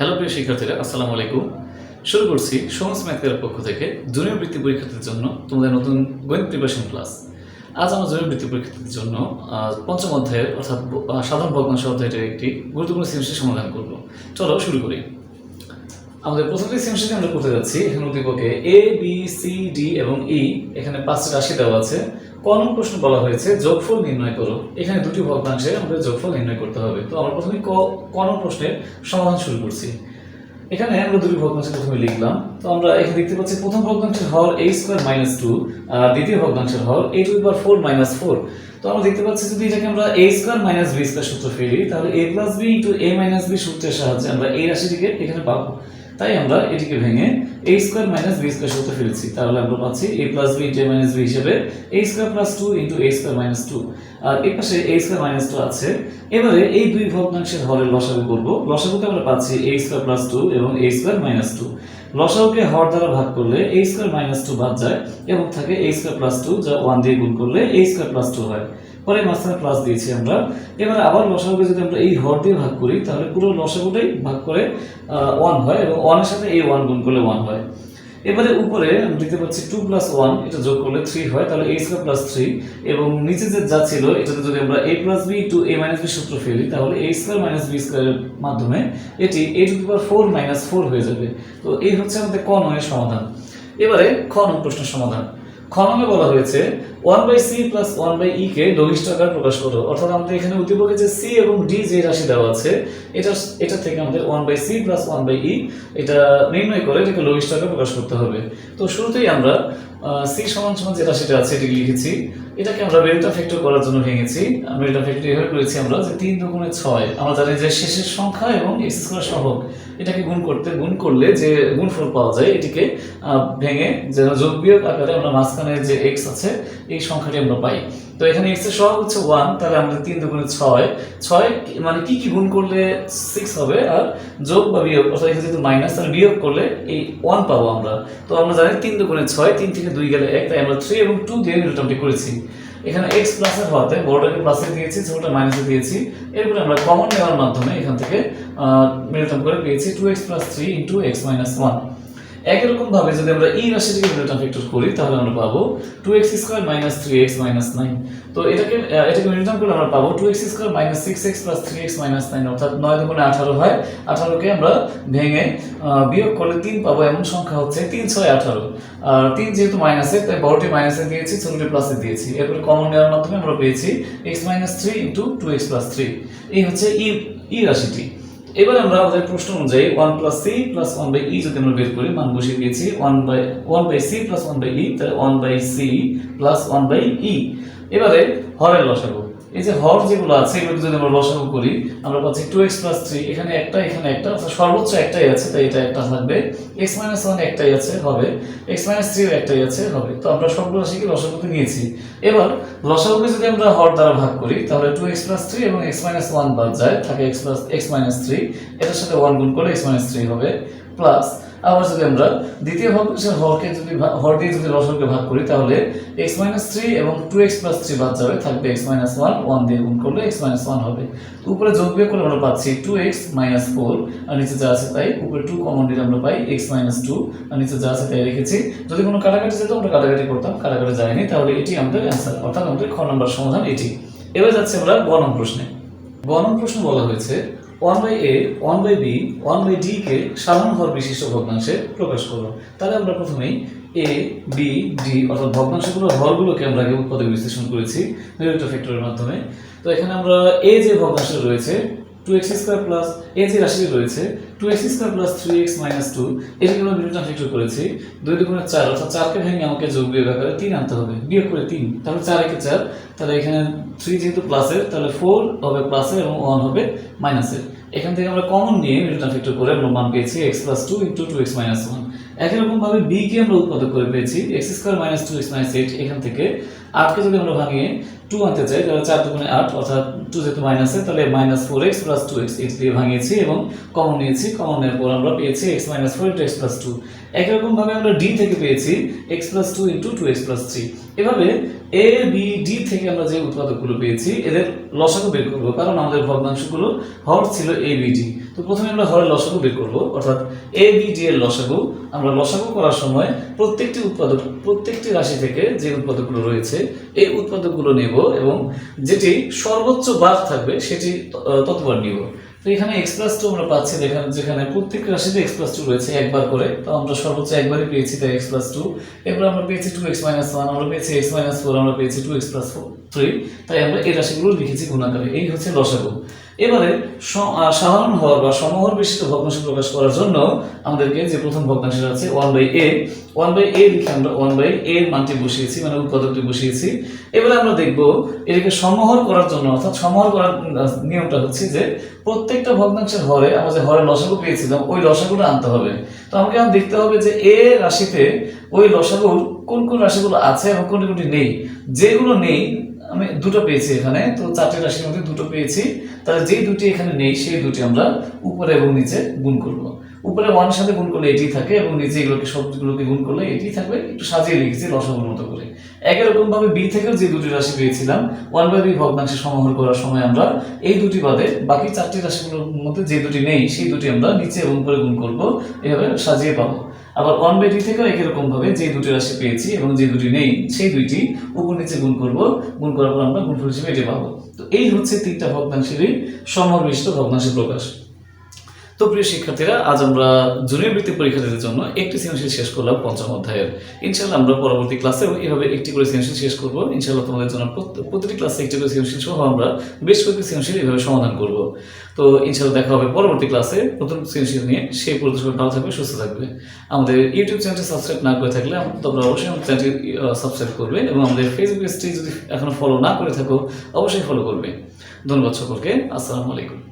Hello প্রিয় শিক্ষার্থীরা, আসসালামু আলাইকুম। শুরু করছি সহজ ম্যাথের পক্ষ থেকে জুনিয়র বৃত্তি পরীক্ষার্থীদের জন্য তোমাদের নতুন গণিত প্রিপারেশন ক্লাস। আজ আমরা জুনিয়র বৃত্তি পরীক্ষার্থীদের জন্য পঞ্চম অধ্যায়ের অর্থাৎ সাধারণ ভগ্নাংশ অধ্যায়টির একটি গুরুত্বপূর্ণ সৃজনশীল সমাধান করব। চলো শুরু করি। আমাদের প্রথমটি সৃজনশীল আমরা করতে যাচ্ছি। এখানে উদ্দীপকে এ বি সি ডি এবং ই এখানে 5টি রাশি দেওয়া আছে। ক নং প্রশ্ন বলা হয়েছে যোগফল নির্ণয় করো। এখানে দুটি ভগ্নাংশে আমাদের যোগফল নির্ণয় করতে হবে। তো আমরা প্রথমে ক নং প্রশ্নের সমাধান শুরু করছি। এখানে আমরা দুটি ভগ্নাংশ প্রথমে লিখলাম। তো আমরা এখানে দেখতে পাচ্ছি প্রথম ভগ্নাংশের হর a² - 2 আর দ্বিতীয় ভগ্নাংশের হর a⁴ - 4। তো আমরা দেখতে পাচ্ছি যদি এটাকে আমরা a² - b² সূত্র ফেলি তাহলে a + b * a - b সূত্রের সাহায্যে আমরা এই রাশিটিকে এখানে পাবো। তাই আমরা এটিকে ভেঙে a² - b² সূত্রে ফেলেছি। তাহলে আমরা পাচ্ছি a + b * a - b হিসেবে a² + 2 * a² - 2। আর এই পাশে a² - 2 আছে। এবারে এই দুই ভগ্নাংশের হরের লসাগু করব। লসাগুতে আমরা পাচ্ছি a² + 2 এবং a² - 2। লসাগুকে হর দ্বারা ভাগ করলে a² - 2 বাদ যায় এবং থাকে a² + 2 যা 1 দিয়ে গুণ করলে a² + 2 হয়। পরে মাঝখানে প্লাস দিয়েছি আমরা। এবার আবার লসাগুকে যদি আমরা এই হর দিয়ে ভাগ করি তাহলে পুরো লসাগুটাই ভাগ করে 1 হয় এবং 1 এর সাথে এই 1 গুণ করলে 1 হয়। এবারে উপরে আমরা দেখতে পাচ্ছি 2 + 1 এটা যোগ করলে 3 হয়, তাহলে a² + 3 এবং নিচে যে যা ছিল এটাতে যদি আমরা a + b * a - b সূত্র ফেলি তাহলে a² - b² এর মাধ্যমে এটি a⁴ - 4 হয়ে যাবে। তো এই হচ্ছে আমাদের ক নং এর সমাধান। এবারে খ নং প্রশ্নের সমাধান। খ নং এ বলা হয়েছে 1/c + 1/e কে লঘিষ্ঠ আকারে প্রকাশ করো। অর্থাৎ আমাদের এখানে উদ্দীপকে যে c এবং d যে রাশি দেওয়া আছে এটা থেকে আমাদের 1/c + 1/e এটা নির্ণয় করে এটাকে লঘিষ্ঠ আকারে প্রকাশ করতে হবে। তো শুরুতেই আমরা c = যে রাশিটা আছে এটাকে লিখেছি। এটাকে আমরা মেরুতা ফ্যাক্টর করার জন্য ভেঙেছি। মেরুতা ফ্যাক্টর এভাবে করেছি আমরা যে 3 × 6। আমরা জানি যে শেষের সংখ্যা এবং x² সহগ এটাকে গুণ করলে যে গুণফল পাওয়া যায় এটিকে ভেঙে যে যোগ বিয়োগ আকারে আমরা মাঝখানে যে x আছে এই সংখ্যাটি আমরা পাই। তো এখানে x এর সহগ হচ্ছে 1, তাহলে আমাদের 3 × 6 6 মানে কি গুণ করলে 6 হবে আর যোগ বা বিয়োগ অর্থাৎ এখানে যেহেতু মাইনাস তাহলে বিয়োগ করলে এই 1 পাবো আমরা। তো আমরা জানি 3 × 6 3 থেকে 2 গেলে 1, তাই আমরা 3 এবং 2 দিয়ে মিলটামটি করেছি। এখানে x প্লাসের হওয়াতে বড়টাকে প্লাসে দিয়েছি ছোটটা মাইনাসে দিয়েছি। এরপরে আমরা কমন নেওয়ার মাধ্যমে এখান থেকে মিলটাম করে পেয়েছি 2x + 3 × x - 1। একই রকম ভাবে যদি আমরা এই রাশিটিকে মিলটাম ফ্যাক্টর করি তাহলে আমরা পাবো 2x² - 3x - 9। তো এটাকে মিলটাম করলে আমরা পাবো 2x² - 6x + 3x - 9 অর্থাৎ 9 × 18 হয়। 18 কে আমরা ভেঙে বিয়োগ করলে 3 পাবো, এমন সংখ্যা হচ্ছে 3 × 6 = 18। আর 3 যেহেতু মাইনাসে তাই বড়টি মাইনাসে দিয়েছি ছোটটি প্লাসে দিয়েছি। এরপরে কমন নেওয়ার মাধ্যমে আমরা পেয়েছি x - 3 × 2x + 3। এই হচ্ছে ই রাশিটি। এবার আমরা আমাদের প্রশ্ন অনুযায়ী 1/c + 1/e যদি আমরা বের করি মান বসিয়ে দিয়েছি 1/c + 1/e তাহলে 1/c + 1/e। এবারে হরের লসাগু, এই যে হর যেগুলো আছে এগুলো যদি আমরা লসাগু করি আমরা পাচ্ছি 2x + 3 এখানে একটা এখানে একটা অর্থাৎ সর্বোচ্চ একটাই আছে তাই এটা একটা থাকবে। x - 1 একটাই আছে হবে, x - 3 একটাই আছে হবে। তো আমরা সবগুলো রাশিকে লসাগুতে নিয়েছি। এবার লসাগুকে যদি আমরা হর দ্বারা ভাগ করি তাহলে 2x + 3 এবং x - 1 বাদ যায় থাকে x - 3। এটার সাথে 1 গুণ করলে x - 3 হবে প্লাস আবার যদি আমরা দ্বিতীয় ভগ্নাংশের হরকে যদি হর দিয়ে যদি লসাগুকে ভাগ করি তাহলে x - 3 এবং 2x + 3 বাদ যাবে থাকবে x - 1 1 দিয়ে গুণ করলে x - 1 হবে। উপরে যোগ বিয়োগ করলে আমরা পাচ্ছি 2x - 4 আর নিচে যা আছে তাই উপরে 2 কমন নিলে আমরা পাই x - 2 আর নিচে যা আছে তাই রেখেছি। যদি কোনো কাটাকাটি যেত আমরা কাটাকাটি করতাম, কাটাকাটি যায়নি, তাহলে এটি আমাদের অ্যানসার অর্থাৎ আমাদের খ নম্বর সমাধান এটি। এবার যাচ্ছে আমরা গ নং প্রশ্নে। গ নং প্রশ্ন বলা হয়েছে 1/a 1/b 1/d কে সাধারণ হর বিশিষ্ট ভগ্নাংশে প্রকাশ করো। তাহলে আমরা প্রথমেই a b d অর্থাৎ ভগ্নাংশগুলোর হরগুলোকে আমরা আগে উৎপাদক বিশ্লেষণ করেছি মেরুতা ফ্যাক্টরের মাধ্যমে। তো এখানে আমরা a যে ভগ্নাংশটা রয়েছে 2x² প্লাস a যে রাশিটি রয়েছে 2x² + 3x - 2 এটাকে আমরা মিলটাম ফ্যাক্টর করেছি। 2 × 4 অর্থাৎ 4 কে ভেঙে আমাকে যোগ বিয়োগ আকারে 3 আনতে হবে, বিয়োগ করে 3 তাহলে 4 × 4 তাহলে এখানে 3 যেহেতু প্লাসের তাহলে 4 হবে প্লাসের এবং 1 হবে মাইনাসের। এখান থেকে আমরা কমন নিয়ে মিলটাম ফ্যাক্টর করে আমরা মান পেয়েছি x + 2 × 2x - 1। একই রকম ভাবে b কে আমরা উৎপাদক করে পেয়েছি x² - 2x - 8। এখান থেকে 8 কে যদি আমরা ভাঙিয়ে 2 আনতে চাই, তাহলে 4 দুগুণে 8, অর্থাৎ 2 যেহেতু মাইনাসে, তাহলে -4x + 2x x দিয়ে ভাঙিয়েছি এবং কমন নিয়েছি। কমন নেওয়ার পর আমরা পেয়েছি x - 4 × x + 2। একই রকম ভাবে আমরা d থেকে পেয়েছি x + 2 × 2x + 3। এভাবে a b d থেকে আমরা যে উৎপাদকগুলো পেয়েছি এদের লসাগু বের করব, কারণ আমাদের ভগ্নাংশগুলো হর ছিল a b d। তো প্রথমে আমরা হরের লসাগু বের করব, অর্থাৎ a b d এর লসাগু। আমরা লসাগু করার সময় প্রত্যেকটি রাশি থেকে যে উৎপাদকগুলো রয়েছে এই উৎপাদকগুলো নেব এবং যেটি সর্বোচ্চ বার থাকবে সেটি ততবার নিব। তো এখানে x + 2 আমরা পাচ্ছি, যেখানে প্রত্যেক রাশিতে x + 2 রয়েছে একবার করে, তো আমরা সর্বোচ্চ একবারই পেয়েছি, তাই x + 2। এরপর আমরা পেয়েছি 2x - 1, আমরা পেয়েছি x - 4, আমরা পেয়েছি 2x + 3, তাই আমরা এই রাশিগুলো লিখেছি গুণাকারে। এই হচ্ছে লসাগু। এবারে সাধারণ হর বা সমহর বিশিষ্ট ভগ্নাংশ প্রকাশ করার জন্য আমাদেরকে যে প্রথম ভগ্নাংশটা আছে 1/a লিখে আমরা 1/a এর মানটি বসিয়েছি, মানে উৎপাদকটি বসিয়েছি। এবারে আমরা দেখব এটাকে সমহর করার জন্য, অর্থাৎ সমহর করার নিয়মটা হচ্ছে যে প্রত্যেকটা ভগ্নাংশের হরে আমরা যে হরের লসাগু পেয়েছিলাম ওই লসাগুটা আনতে হবে। তো আমাকে এখন দেখতে হবে যে a রাশিতে ওই লসাগুর কোন কোন রাশিগুলো আছে এবং কোনটি নেই। যেগুলো নেই, আমি দুটো পেয়েছি এখানে, তো 4টি রাশির মধ্যে দুটো পেয়েছি, তাহলে যেই দুটি এখানে নেই সেই দুটি আমরা উপরে এবং নিচে গুণ করব। উপরে 1 এর সাথে গুণ করলে এটি থাকে এবং নিচে এগুলোকে সবগুলোকে গুণ করলে এটি থাকবে। একটু সাজিয়ে লিখেছি লসাগুর মতো করে। একই রকম ভাবে b থেকেও যে দুটি রাশি পেয়েছিলাম 1/b ভগ্নাংশে সমাহার করার সময় আমরা এই দুটি বাদে বাকি 4টি রাশিগুলোর মধ্যে যে দুটি নেই সেই দুটি আমরা নিচে এবং উপরে গুণ করব, এভাবে সাজিয়ে পাবো। আবার 1/d থেকেও একই রকম ভাবে যে দুটি রাশি পেয়েছি এবং যে দুটি নেই সেই দুইটি উপর নিচে গুণ করব, গুণ করার পর আমরা গুণফল হিসেবে এটি পাবো। তো এই হচ্ছে 3টা ভগ্নাংশেরই সমহর বিশিষ্ট ভগ্নাংশের প্রকাশ। তো প্রিয় শিক্ষার্থীরা, আজ আমরা জুনিয়র বৃত্তি পরীক্ষার্থীদের জন্য একটি সৃজনশীল শেষ করলাম 5ম অধ্যায়ের। ইনশাআল্লাহ আমরা পরবর্তী ক্লাসে এভাবে একটি করে সৃজনশীল শেষ করব। ইনশাআল্লাহ তোমাদের জন্য প্রতিটি ক্লাসে একটি করে সৃজনশীল সহ আমরা বেশ কয়েকটি সৃজনশীল এভাবে সমাধান করব। তো ইনশাআল্লাহ দেখা হবে পরবর্তী ক্লাসে নতুন সৃজনশীল নিয়ে। সেই পর্যন্ত ভালো থাকবে, সুস্থ থাকবে। আমাদের ইউটিউব চ্যানেলটি সাবস্ক্রাইব না করে থাকলে তোমরা অবশ্যই আমাদের চ্যানেলটি সাবস্ক্রাইব করবে এবং আমাদের ফেসবুক পেজটি যদি এখনো ফলো না করে থাকো অবশ্যই ফলো করবে। ধন্যবাদ সকলকে। আসসালামু আলাইকুম।